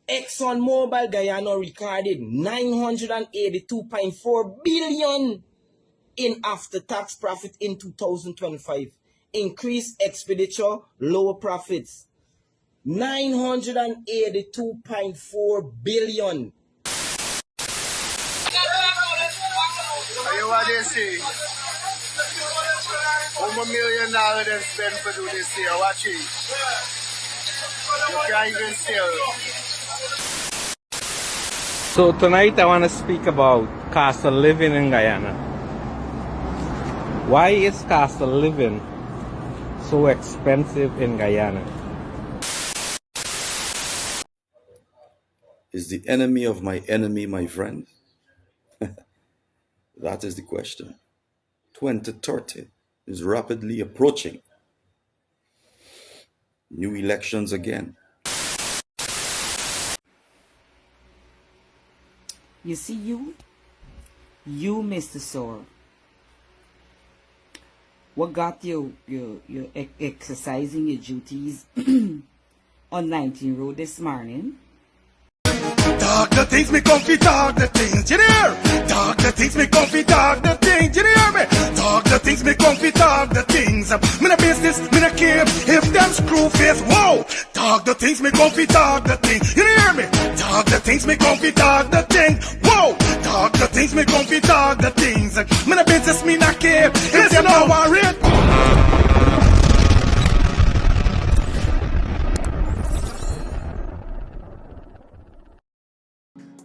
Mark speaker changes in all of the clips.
Speaker 1: ExxonMobil Guyana recorded 982.4 billion in after-tax profit in 2025. Increased expenditure, lower profits. 982.4 billion.
Speaker 2: What they say? $1 million they spend for do this here. Watch it. You can't even sell.
Speaker 3: So tonight I want to speak about cost of living in Guyana. Why is cost of living so expensive in Guyana?
Speaker 4: Is the enemy of my enemy my friend? That is the question. 2030 is rapidly approaching. New elections again.
Speaker 5: You see, you Mr. Sore, what got you exercising your duties on 19 Road this morning?
Speaker 6: Talk the things, me comfy, talk the things, you hear? Talk the things, me comfy, talk the things, you hear me? Talk the things, me comfy, talk the things. Me no business, me no care if them screw face, whoa! Talk the things, me comfy, talk the things, you hear me? Talk the things, me comfy, talk the things, whoa! Talk the things, me comfy, talk the things. Me no business, me no care if them no worry.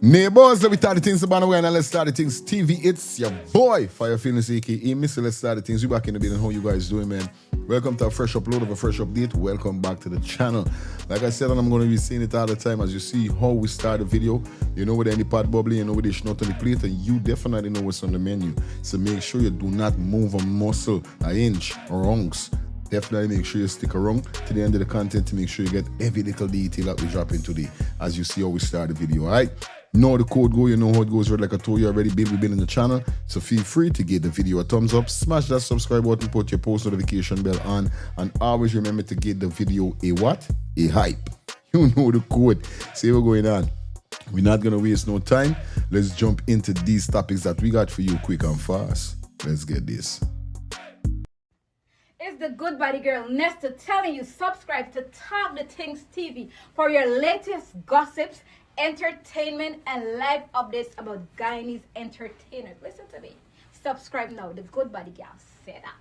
Speaker 7: Neighbors, let me start the things about the way and let's start the things TV. It's your boy, Fire Feelings, aka Mr. Let's start the things. We back in the building. How you guys doing, man? Welcome to a fresh upload of a fresh update. Welcome back to the channel. Like I said, and I'm going to be saying it all the time, as you see how we start the video. You know with any pot bubbly, you know with the not on the plate, and you definitely know what's on the menu. So make sure you do not move a muscle, an inch, or ounce. Definitely make sure you stick around to the end of the content to make sure you get every little detail that we drop in today, as you see how we start the video, all right? Know the code go, you know how it goes, right? Like I told you already, baby, we've been in the channel, so feel free to give the video a thumbs up, smash that subscribe button, put your post notification bell on, and always remember to give the video a what? A hype. You know the code. See what's going on. We're not gonna waste no time. Let's jump into these topics that we got for you quick and fast. Let's get this.
Speaker 8: It's the good body girl Nesta telling you subscribe to Talk the Things TV for your latest gossips, entertainment, and live updates about Guyanese entertainers. Listen to me. Subscribe now. The good body girl said that.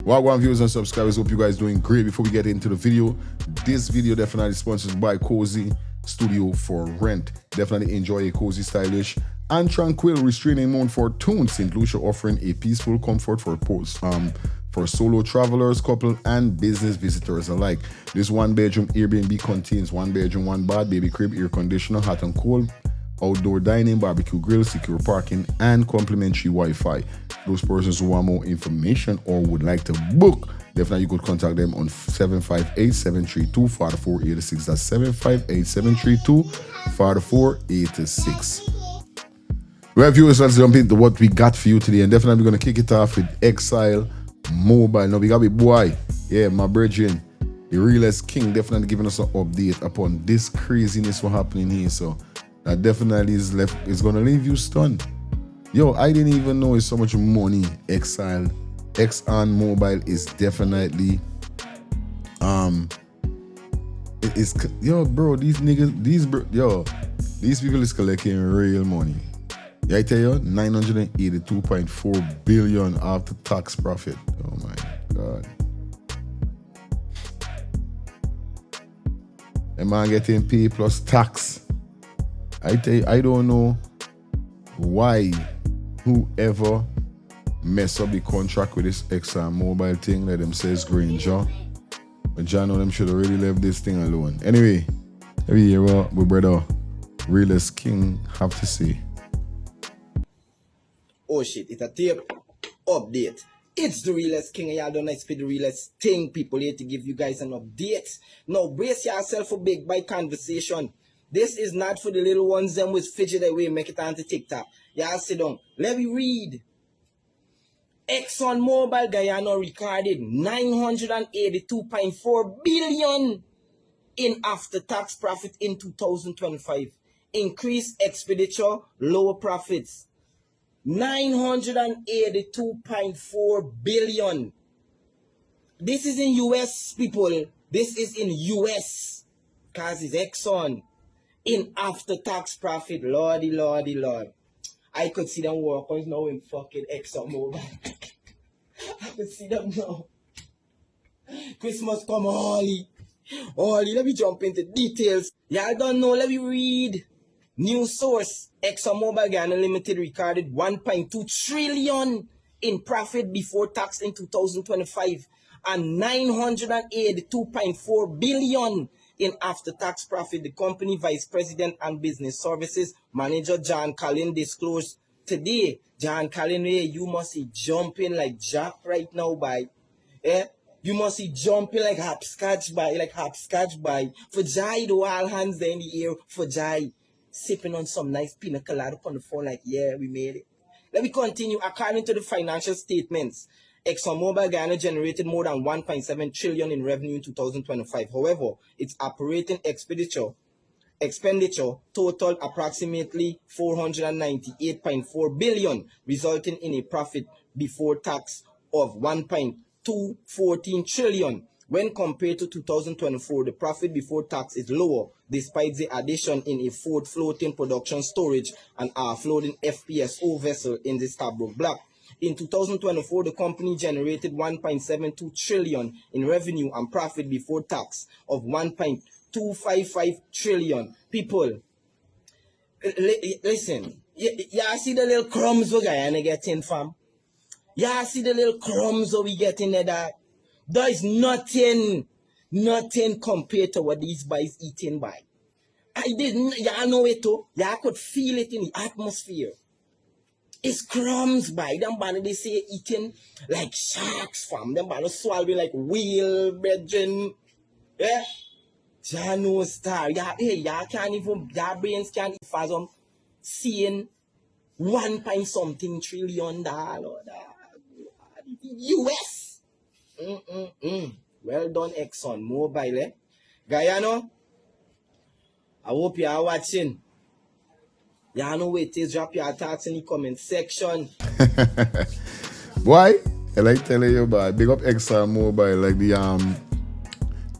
Speaker 7: Wagwan viewers and subscribers, hope you guys doing great. Before we get into the video, this video definitely sponsored by Cozy Studio for Rent. Definitely enjoy a cozy, stylish, and tranquil restraining mode for tunes. St. Lucia offering a peaceful comfort for for solo travelers, couple, and business visitors alike. This one-bedroom Airbnb contains one bedroom, one bath, baby crib, air conditioner, hot and cold, outdoor dining, barbecue grill, secure parking, and complimentary Wi-Fi. Those persons who want more information or would like to book, definitely you could contact them on 758-732-4486. That's 758-732-4486. Well, viewers, let's jump into what we got for you today, and definitely we're going to kick it off with EXxonMobil. Now we got a boy, yeah, my brethren, the realest king, definitely giving us an update upon this craziness what happening here. So that definitely is gonna leave you stunned. Yo, I didn't even know it's so much money. EXxonMobil is definitely yo, bro, these niggas, these people is collecting real money. Yeah, I tell you, 982.4 billion after tax profit. Oh my God. A man getting paid plus tax. I tell you, I don't know why whoever mess up the contract with this ExxonMobil thing, let them say it's Granger. But John know them should have really left this thing alone. Anyway, let me hear what my brother, realest king, have to say.
Speaker 1: Oh shit, it's a tape update. It's the realest king, and y'all don't expect the realest thing. People here to give you guys an update. Now brace yourself for big bite conversation. This is not for the little ones them with fidget away, make it onto TikTok. Y'all sit down. Let me read. ExxonMobil Guyana recorded 982.4 billion in after-tax profit in 2025. Increased expenditure, lower profits. 982.4 billion. This is in US, people. This is in US. Because it's Exxon. In after-tax profit. Lordy, lordy, lord. I could see them workers now in fucking ExxonMobil. I could see them now. Christmas come early. Early. Let me jump into details. Y'all don't know. Let me read. News source. ExxonMobil Ghana Limited recorded 1.2 trillion in profit before tax in 2025 and 982.4 billion in after-tax profit. The company vice president and business services manager John Collin disclosed today. John Collin, you must be jumping like Jack right now, by. You must be jumping like hopscotch by. For Jai, the all hands there in the air. For Jai, sipping on some nice pina colada on the phone like, yeah, we made it. Let me continue. According to the financial statements, ExxonMobil Ghana generated more than 1.7 trillion in revenue in 2025. However, its operating expenditure totaled approximately 498.4 billion, resulting in a profit before tax of 1.214 trillion. When compared to 2024, the profit before tax is lower, despite the addition in a fourth floating production storage and floating FPSO vessel in the Scarborough Block. In 2024, the company generated 1.72 trillion in revenue and profit before tax of 1.255 trillion. People, listen, y'all see the little crumbs we're gonna get in, fam? Y'all see the little crumbs that we get in there? There is nothing compared to what these boys eating by. I didn't, y'all know it too. Y'all could feel it in the atmosphere. It's crumbs by them, man. They say eating like sharks, fam. Them man swallow like whale, brethren. Yeah? Y'all know star. Y'all can't even, y'all brains can't even fathom seeing 1 point something trillion dollar. US. Well done, ExxonMobil, eh? Guyana, I hope you are watching. Y'all know wait till drop your thoughts in the comment section.
Speaker 7: Why? I like telling you about big up ExxonMobil, like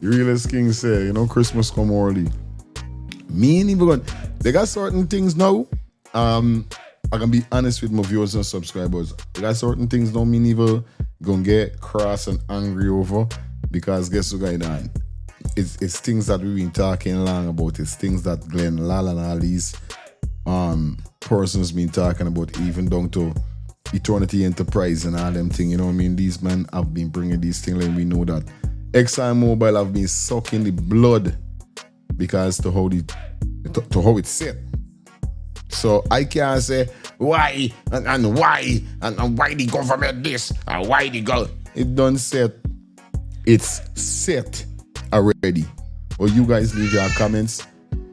Speaker 7: the realest king say, you know, Christmas come early. Me and even they got certain things now. I can be honest with my viewers and subscribers. They got certain things now me never gonna get cross and angry over, because guess what's going on? It's things that we've been talking long about. It's things that Glenn Lal and all these persons been talking about, even down to Eternity Enterprise and all them things. You know what I mean? These men have been bringing these things, and we know that ExxonMobil have been sucking the blood because to how it's set. So I can't say why and why the government this and why the government. It done set. It's set already. Or you guys leave your comments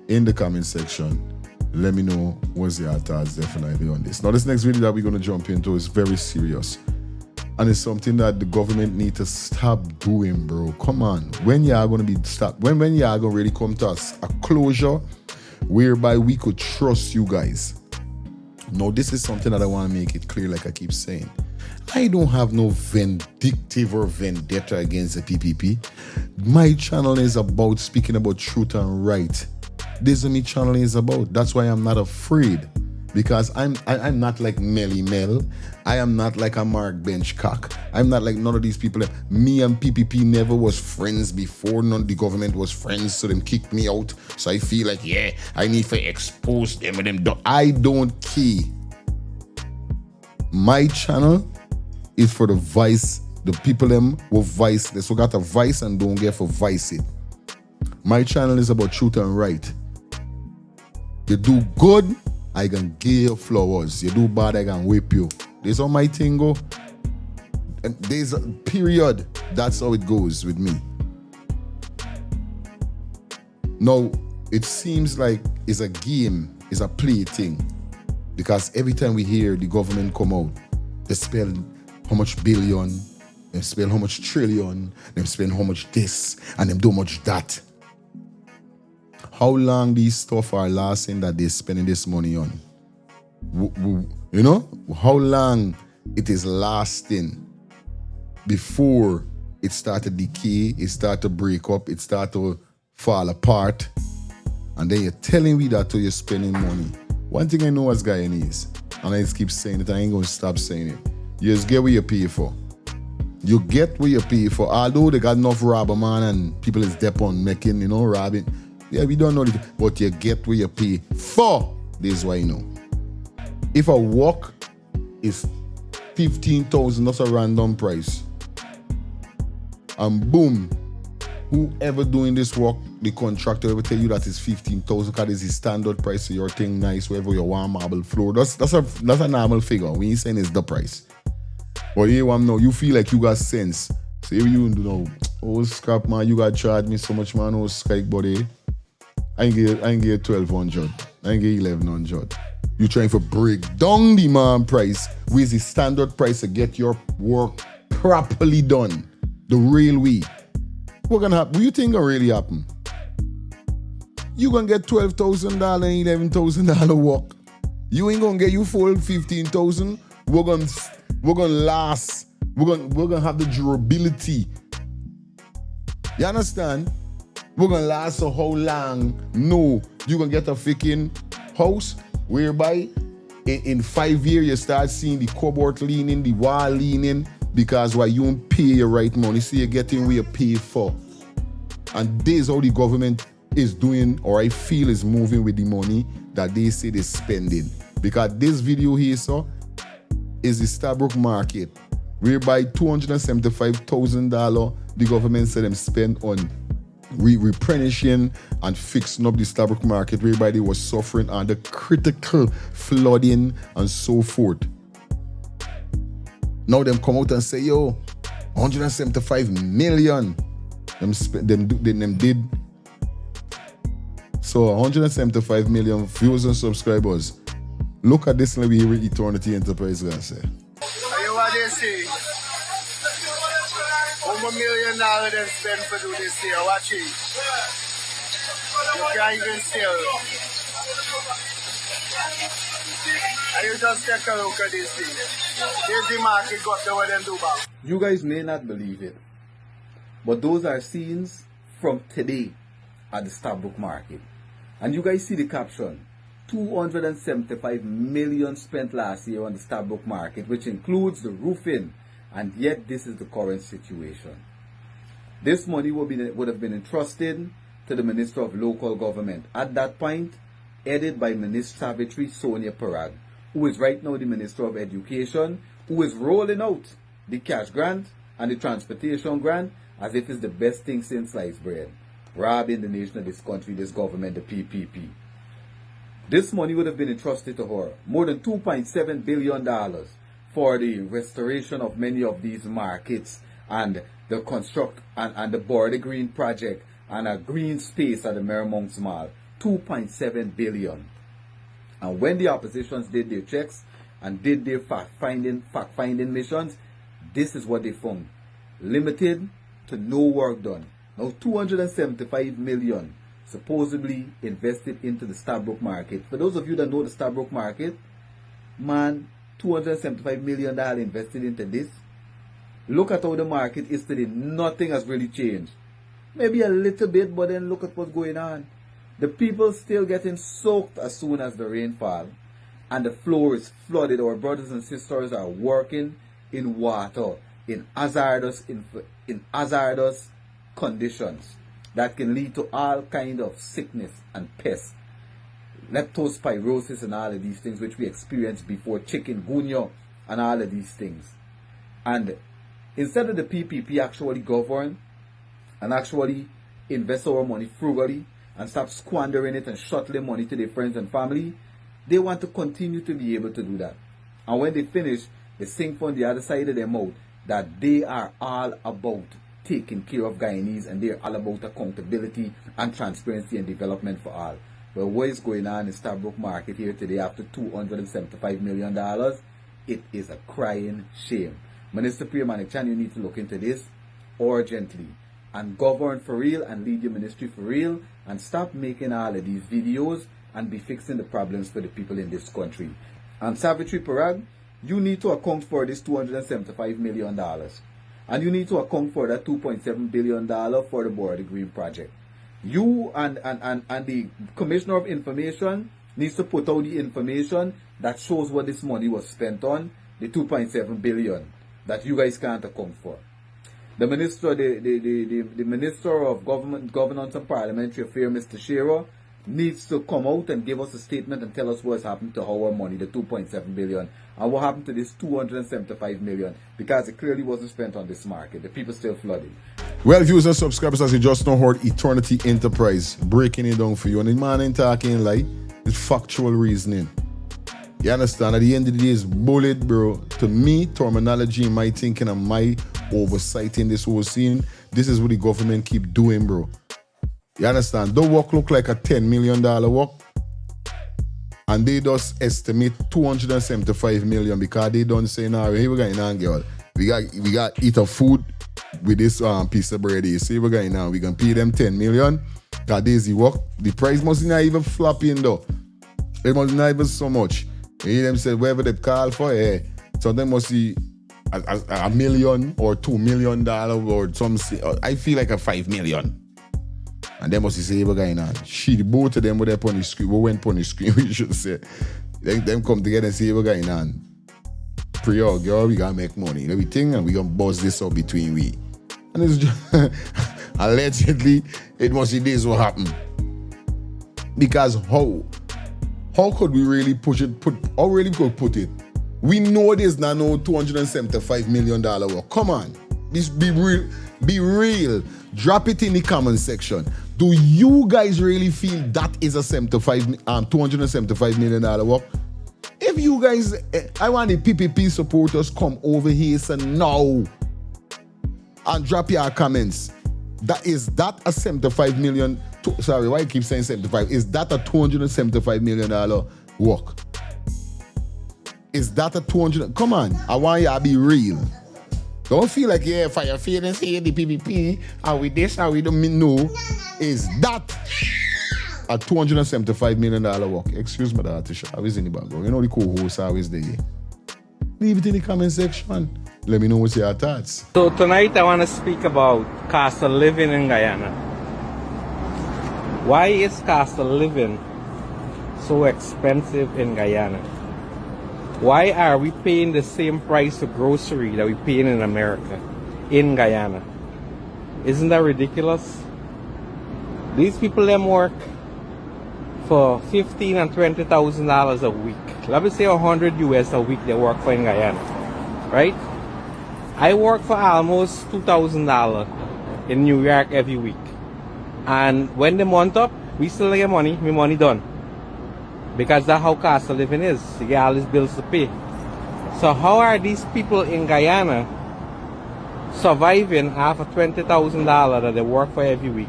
Speaker 7: in the comment section. Let me know what's your thoughts definitely on this. Now this next video that we're gonna jump into is very serious. And it's something that the government need to stop doing, bro. Come on. When y'all gonna be stopped? When y'all gonna really come to us a closure whereby we could trust you guys? Now, this is something that I want to make it clear, like I keep saying. I don't have no vindictive or vendetta against the PPP. My channel is about speaking about truth and right. This is what my channel is about. That's why I'm not afraid. Because I'm not like Melly Mel. I am not like a Mark Benchcock. I'm not like none of these people. Me and PPP never was friends before. None of the government was friends, so them kicked me out. So I feel like, yeah, I need to expose them and them. I don't care. My channel is for the vice, the people them who vice. They so got a vice and don't get for vice it. My channel is about truth and right. You do good, I can give you flowers. You do bad, I can whip you. This how my thing go. And there's a period. That's how it goes with me. Now, it seems like it's a game, it's a play thing. Because every time we hear the government come out, they spend how much billion, they spend how much trillion, they spend how much this, and them do much that. how long these stuff are lasting that they're spending this money on. You know, how long it is lasting before it start to decay, it start to break up, it start to fall apart, and then you're telling me that you're spending money. One thing I know as Guyanese, and I just keep saying it, I ain't gonna stop saying it. You just get what you pay for. You get what you pay for. Although they got enough robber man and people is dep on making, you know, robbing. Yeah, we don't know it, but you get what you pay for. This is why you know. If a walk is 15,000, that's a random price. And boom, whoever doing this work, the contractor ever tell you that it's 15,000 because it's the standard price of your thing nice, wherever you want marble floor. That's a normal figure. We ain't saying it's the price. But here one now, you feel like you got sense. So if you know, oh scrap man, you got charge me so much man, oh strike buddy. I ain't get 1,200. I ain't get 1,100. You trying to break down the man price with the standard price to get your work properly done. The real way. What gonna happen? What you think gonna really happen? You gonna get $12,000 and $11,000 work. You ain't gonna get you full 15,000. We're gonna last. We're gonna have the durability. You understand? We're gonna last so how long? No, you gonna get a freaking house whereby in 5 years you start seeing the cupboard leaning, the wall leaning, because why you don't pay your right money, so you're getting what you pay for. And this is how the government is doing, or I feel is moving with the money that they say they're spending. Because this video here, so, is the Stabrook market, whereby $275,000 the government said them spend on replenishing and fixing up the Stabrook market, whereby they was suffering under critical flooding and so forth. Now them come out and say, yo, 175 million. Them did. So 175 million views and subscribers. Look at this and we hear Eternity Enterprise gonna say.
Speaker 2: Are you what they say? $1 million they spend for do this here. Watch it. You can't even sell. And you just take a look at this thing. There's the market got the way them do back.
Speaker 9: You guys may not believe it, but those are scenes from today at the Stabrook market. And you guys see the caption, 275 million spent last year on the Stabrook market, which includes the roofing, and yet this is the current situation. This money would have been entrusted to the Minister of Local Government. At that point, headed by Minister Savitri Sonia Parag, who is right now the Minister of Education, who is rolling out the cash grant and the transportation grant as if it's the best thing since sliced bread. Robbing the nation of this country, this government, the PPP. This money would have been entrusted to her. More than $2.7 billion for the restoration of many of these markets and the construct and the Border Green project and a green space at the Merrimonks Mall. $2.7 billion. And when the oppositions did their checks and did their fact-finding missions, this is what they found. Limited to no work done. Now 275 million supposedly invested into the Stabrook market. For those of you that know the Stabrook market, man, $275 million invested into this. Look at how the market is today. Nothing has really changed. Maybe a little bit, but then look at what's going on. The people still getting soaked as soon as the rain falls, and the floor is flooded. Our brothers and sisters are working in water, in hazardous conditions that can lead to all kind of sickness and pests, leptospirosis and all of these things which we experienced before, chikungunya and all of these things. And instead of the PPP actually govern and actually invest our money frugally and stop squandering it and shuttling money to their friends and family, they want to continue to be able to do that. And when they finish, they sing from the other side of their mouth that they are all about taking care of Guyanese and they're all about accountability and transparency and development for all. But what is going on in Stabrook market here today after $275 million? It is a crying shame. Minister Priya-Manichan, you need to look into this urgently and govern for real and lead your ministry for real and stop making all of these videos and be fixing the problems for the people in this country. And Savitri Parag, you need to account for this $275 million. And you need to account for that $2.7 billion for the Board of Green project. You and the Commissioner of Information needs to put out the information that shows what this money was spent on, the $2.7 billion that you guys can't account for. The Minister, the Minister of Governance and Parliamentary Affairs, Mr. Shearer, needs to come out and give us a statement and tell us what's happened to our money, the $2.7 billion, and what happened to this $275 million, because it clearly wasn't spent on this market. The people still flooding.
Speaker 7: Well, viewers and subscribers, as you just now heard, Eternity Enterprise breaking it down for you. And the man ain't talking like, it's factual reasoning. You understand? At the end of the day, it's bullet, bro. To me, terminology, my thinking, and my oversight in this whole scene, this is what the government keep doing, bro. You understand? The work look like a $10 million work, and they just estimate $275 million because they don't say, nah, here we got in girl. We got eat a food with this piece of bread. You see, we got now. We can pay them $10 million. Because this work, the price must not even flopping though. It must not even so much. You hear them say whatever they call for, yeah. So they must see a million or $2 million or some. I feel like a $5 million. And they must say, we're going on. Both of them were up on the screen. We went on the screen, we should say. Them come together and say, we're going on. Pre-all, girl, we gotta make money. Everything, and we gonna buzz this up between we. And it's just, allegedly, it must be this what happened. Because how could we really how really could we put it? We know there's not no $275 million work. Come on. Be real. Drop it in the comment section. Do you guys really feel that is a $275 million work? If you guys, I want the PPP supporters come over here so now and drop your comments. Is that a $75 million? Sorry, why I keep saying 75? Is that a $275 million work? Is that a 200? Come on, I want y'all to be real. Don't feel like, yeah, for your feelings here, the PPP, are we this, are we don't mean no. Is that a $275 million work? Excuse me, Tisha. I was in the background. You know the co-host always there. Leave it in the comment section. Let me know what's your thoughts.
Speaker 3: So tonight I want to speak about cost of living in Guyana. Why is cost of living so expensive in Guyana? Why are we paying the same price for grocery that we paying in America, in Guyana? Isn't that ridiculous? These people them work for $15,000 and $20,000 a week. Let me say $100 US a week they work for in Guyana, right? I work for almost $2,000 in New York every week. And when the month up, we still get money, my money done. Because that's how cost of living is. You get all these bills to pay. So how are these people in Guyana surviving off of $20,000 that they work for every week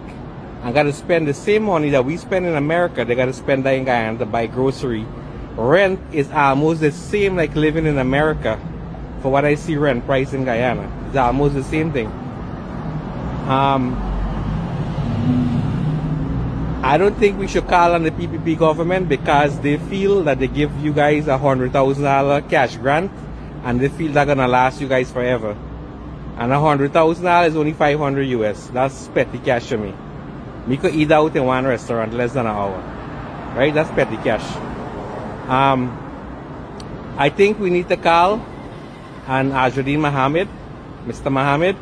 Speaker 3: and got to spend the same money that we spend in America? They got to spend that in Guyana to buy grocery. Rent is almost the same like living in America. For what I see rent price in Guyana, it's almost the same thing. I don't think we should call on the PPP government because they feel that they give you guys a $100,000 cash grant and they feel that's gonna last you guys forever. And $100,000 is only $500 US. That's petty cash to me. We could eat out in one restaurant less than an hour, right? That's petty cash. I think we need to call and Ajudin Mohamed, Mr. Mohamed,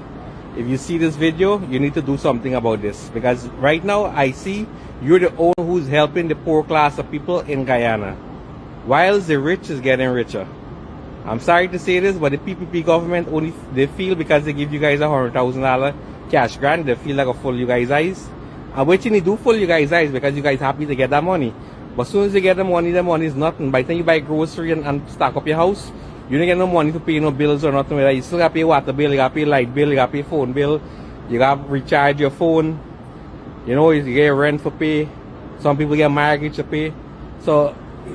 Speaker 3: if you see this video, you need to do something about this. Because right now, I see you're the one who's helping the poor class of people in Guyana, while the rich is getting richer. I'm sorry to say this, but the PPP government only, they feel because they give you guys a $100,000 cash grant, they feel like a full you guys' eyes. And what you need to do full you guys' eyes because you guys happy to get that money. But as soon as you get the money is nothing. By the time you buy grocery and stock up your house, you don't get no money to pay no bills or nothing like that. You still got to pay water bill, you got to pay light bill, you got to pay phone bill, you got to recharge your phone. You know, you get rent for pay. Some people get mortgage to pay. So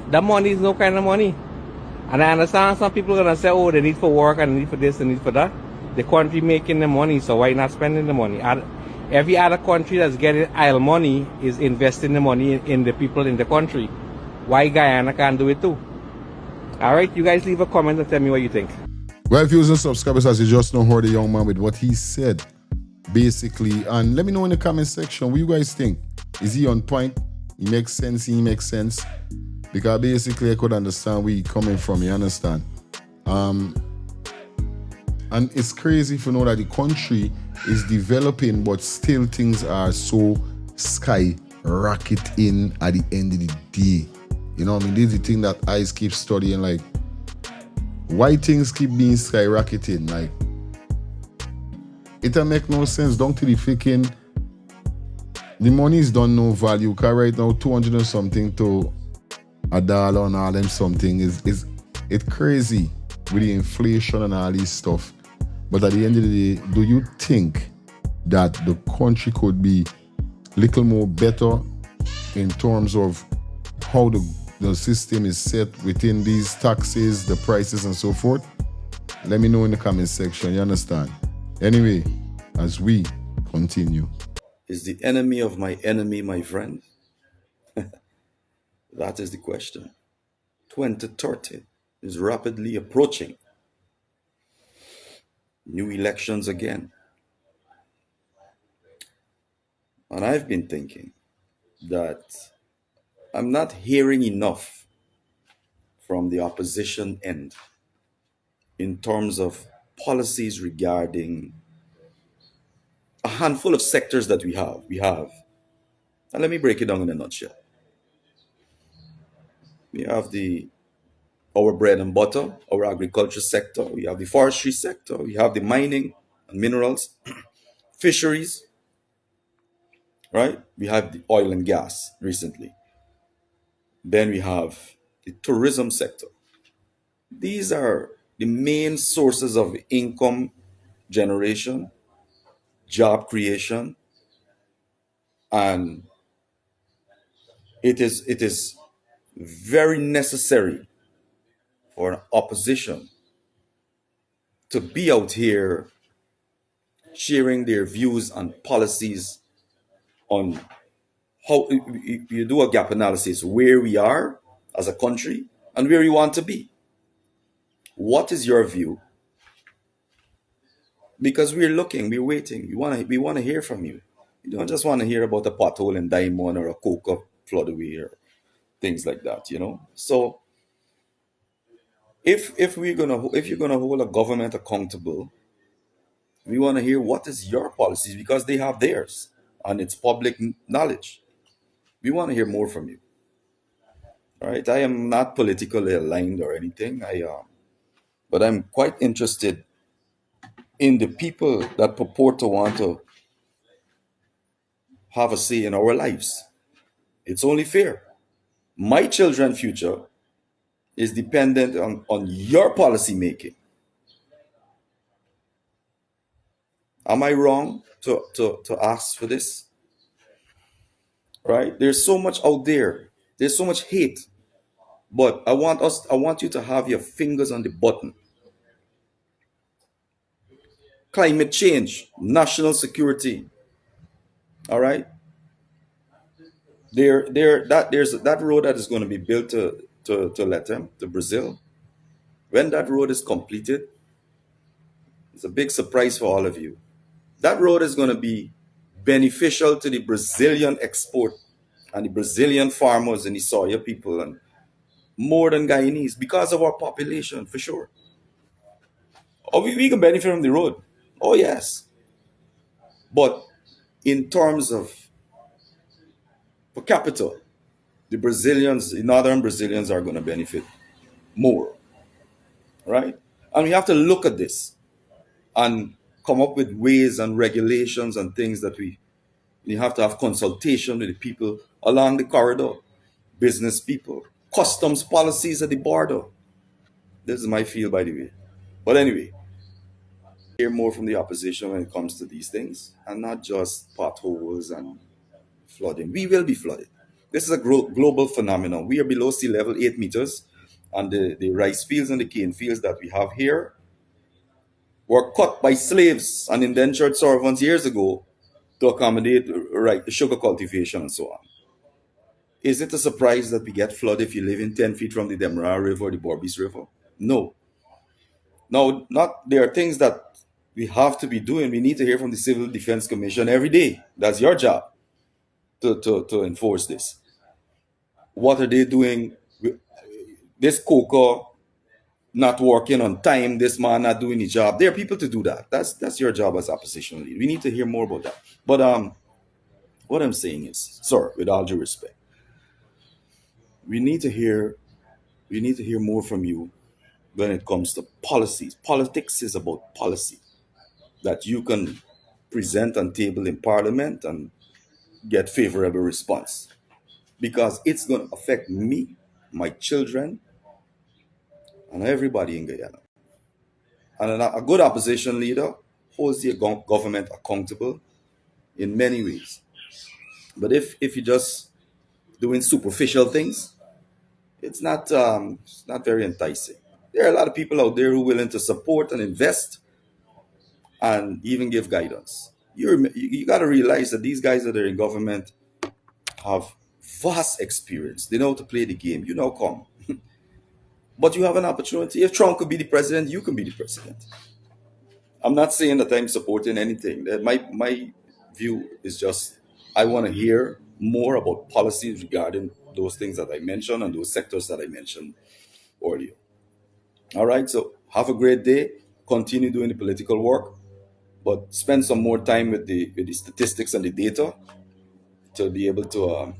Speaker 3: that money is no kind of money. And I understand some people are going to say, oh, they need for work and they need for this and need for that. The country making the money, so why not spending the money? Every other country that's getting oil money is investing the money in the people in the country. Why Guyana can't do it too? All right, you guys leave a comment and tell me what you think.
Speaker 7: Well, viewers and subscribers, as you just know, heard the young man with what he said, basically. And let me know in the comment section what you guys think. Is he on point? He makes sense? He makes sense? Because basically I could understand where he coming from, you understand? And it's crazy if you know that the country is developing, but still things are so skyrocketing at the end of the day. You know what I mean? This is the thing that I keep studying, like, why things keep being skyrocketing. Like, it don't make no sense. Don't to the freaking, the money's done no value. Because right now, 200 and something to $1 and all them something is it's crazy with the inflation and all this stuff. But at the end of the day, do you think that the country could be a little more better in terms of how the system is set within these taxes, the prices and so forth? Let me know in the comment section, you understand? Anyway, as we continue.
Speaker 4: Is the enemy of my enemy my friend? That is the question. 2030 is rapidly approaching. New elections again. And I've been thinking that I'm not hearing enough from the opposition end in terms of policies regarding a handful of sectors that we have. And let me break it down in a nutshell. We have our bread and butter, our agriculture sector. We have the forestry sector. We have the mining and minerals, fisheries, right? We have the oil and gas recently. Then we have the tourism sector. These are the main sources of income generation, job creation, and it is very necessary for an opposition to be out here sharing their views and policies on how you do a gap analysis, where we are as a country and where we want to be. What is your view? Because we're looking, we're waiting. We want to hear from you. You don't just want to hear about a pothole in Diamond or a coca flood away or things like that, you know. So if you're gonna hold a government accountable, we want to hear what is your policies, because they have theirs and it's public knowledge. We want to hear more from you. All right. I am not politically aligned or anything. But I'm quite interested in the people that purport to want to have a say in our lives. It's only fair. My children's future is dependent on your policy making. Am I wrong to ask for this? Right? There's so much out there. There's so much hate. But I want you to have your fingers on the button. Climate change, national security. All right? There's that road that is going to be built to Latam, to Brazil. When that road is completed, it's a big surprise for all of you. That road is going to be beneficial to the Brazilian export and the Brazilian farmers and the soya people, and more than Guyanese, because of our population, for sure. Oh, we can benefit from the road. Oh, yes. But in terms of per capita, the northern Brazilians are going to benefit more, right? And we have to look at this and come up with ways and regulations and things that we have to have consultation with the people along the corridor, business people, customs policies at the border. This is my feel, by the way. But anyway, hear more from the opposition when it comes to these things, and not just potholes and flooding. We will be flooded. This is a global phenomenon. We are below sea level 8 meters, and the rice fields and the cane fields that we have here were cut by slaves and indentured servants years ago to accommodate right the sugar cultivation and so on. Is it a surprise that we get flood if you live in 10 feet from the Demerara River or the Borbis River? No. Now, not there are things that we have to be doing. We need to hear from the Civil Defense Commission every day. That's your job to enforce this. What are they doing? This coca not working on time, this man not doing his job. There are people to do that. That's your job as opposition leader. We need to hear more about that. But what I'm saying is, sir, with all due respect, we need to hear more from you when it comes to policies. Politics is about policy that you can present and table in parliament and get favorable response, because it's going to affect me, my children, and everybody in Guyana. And a good opposition leader holds the government accountable in many ways. But if you're just doing superficial things, it's not very enticing. There are a lot of people out there who are willing to support and invest and even give guidance. You got to realize that these guys that are in government have vast experience. They know how to play the game. You know, come. But you have an opportunity. If Trump could be the president, you can be the president. I'm not saying that I'm supporting anything. My view is just I want to hear more about policies regarding those things that I mentioned and those sectors that I mentioned earlier. All right, so have a great day. Continue doing the political work, but spend some more time with the statistics and the data to be able to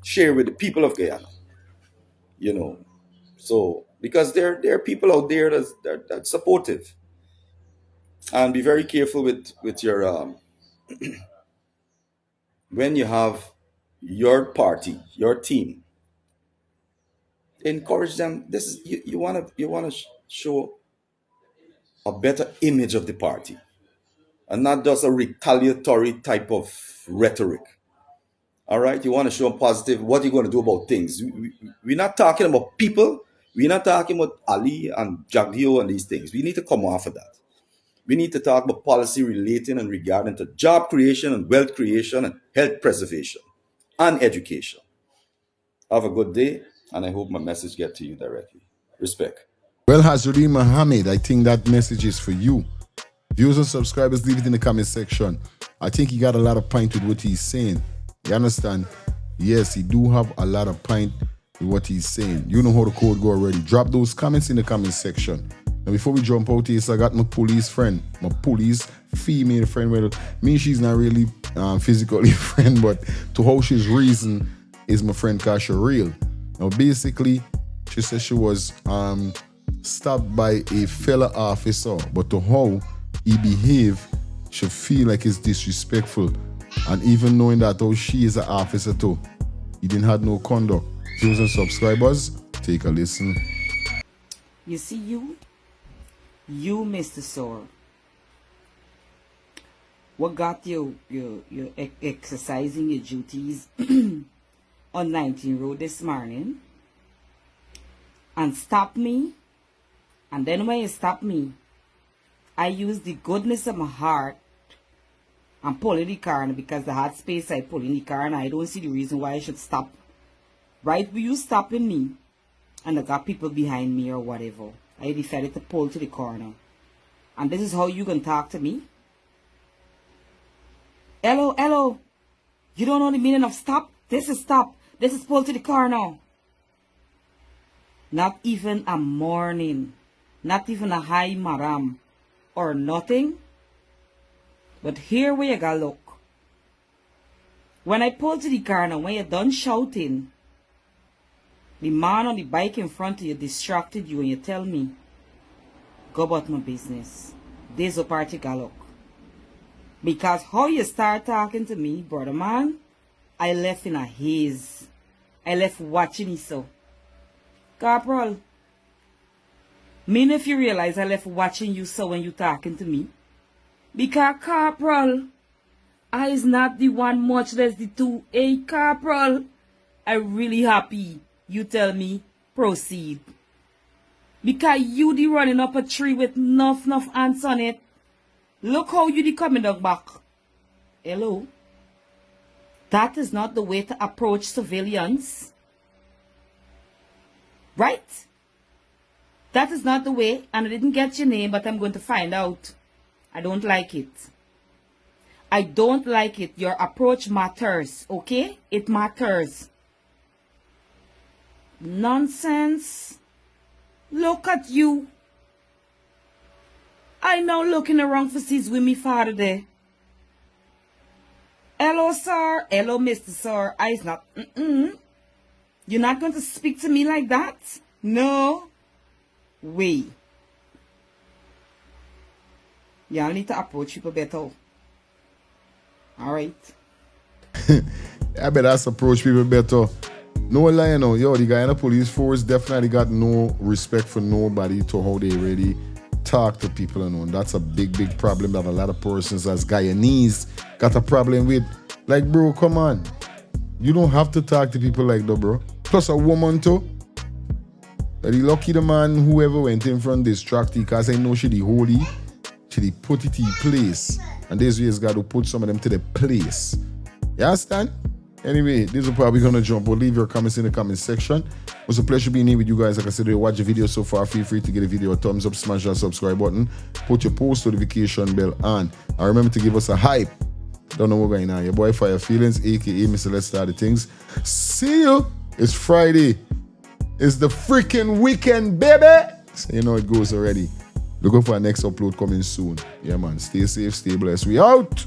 Speaker 4: share with the people of Guyana. You know, so because there are people out there that's supportive, and be very careful with your when you have your party, your team. Encourage them. This is you want to show a better image of the party, and not just a retaliatory type of rhetoric. All right, you want to show them positive. What are you going to do about things? We're not talking about people. We're not talking about Ali and Jagdio and these things. We need to come off of that. We need to talk about policy relating and regarding to job creation and wealth creation and health preservation and education. Have a good day, and I hope my message gets to you directly. Respect.
Speaker 7: Well, Hazuri Mohamed, I think that message is for you. Viewers and subscribers, leave it in the comment section. I think he got a lot of point with what he's saying. You understand? Yes, he do have a lot of point with what he's saying. You know how the code go already. Drop those comments in the comment section. Now, before we jump out here, so I got my police friend, my police female friend. Well, me, she's not really physically friend, but to how she's reason is my friend because she's real. Now, basically, she said she was stopped by a fellow officer, but to how he behaved, she feel like it's disrespectful. And even knowing that how she is an officer too, he didn't have no conduct. Viewers and subscribers, take a listen.
Speaker 5: You see, you Mr. Sore, what got you exercising your duties on 19 Road this morning and stop me? And then when you stop me, I used the goodness of my heart and pull in the car, and because the hard space I pull in the car, and I don't see the reason why I should stop. Right with you stopping me, and I got people behind me or whatever, I decided to pull to the corner. And this is how you can talk to me? Hello. You don't know the meaning of stop? This is stop. This is pull to the corner. Not even a morning. Not even a hi, madam. Or nothing. But here where you gotta look. When I pull to the corner, when you're done shouting, the man on the bike in front of you distracted you and you tell me, go about my business. There's a party galok. Because how you start talking to me, brother man, I left in a haze. I left watching it so. Corporal, mean if you realize I left watching you so when you talking to me. Because Corporal, I is not the one, much less the two. Hey, Corporal, I really happy you tell me proceed. Because you the running up a tree with enough ants on it. Look how you the coming dog back. Hello? That is not the way to approach civilians. Right? That is not the way, and I didn't get your name, but I'm going to find out. I don't like it. I don't like it. Your approach matters, okay? It matters. Nonsense. Look at you. I now looking around for sees with me father there. Hello, sir. Hello, Mr. Sir. I's not. You're not going to speak to me like that? No way. Y'all need to approach people better. Alright.
Speaker 7: I bet that's approach people better. No lie, you know. Yo, the Guyana police force definitely got no respect for nobody to how they really talk to people, you know. And that's a big problem that a lot of persons as Guyanese got a problem with. Like, bro, come on. You don't have to talk to people like that, bro. Plus a woman too. But he lucky the man whoever went in from this track because I know she the holy. She the put it in place. And this way got to put some of them to the place. You understand? Anyway, this is probably gonna jump. We'll leave your comments in the comment section. It was a pleasure being here with you guys. Like I said, if you watch the video so far, feel free to give the video a thumbs up, smash that subscribe button, put your post notification bell on. And remember to give us a hype. Don't know what's going on. Your boy Fire Feelings, aka Mr. Let's Start the Things. See you. It's Friday. It's the freaking weekend, baby. So you know it goes already. Look out for our next upload coming soon. Yeah, man. Stay safe, stay blessed. We out.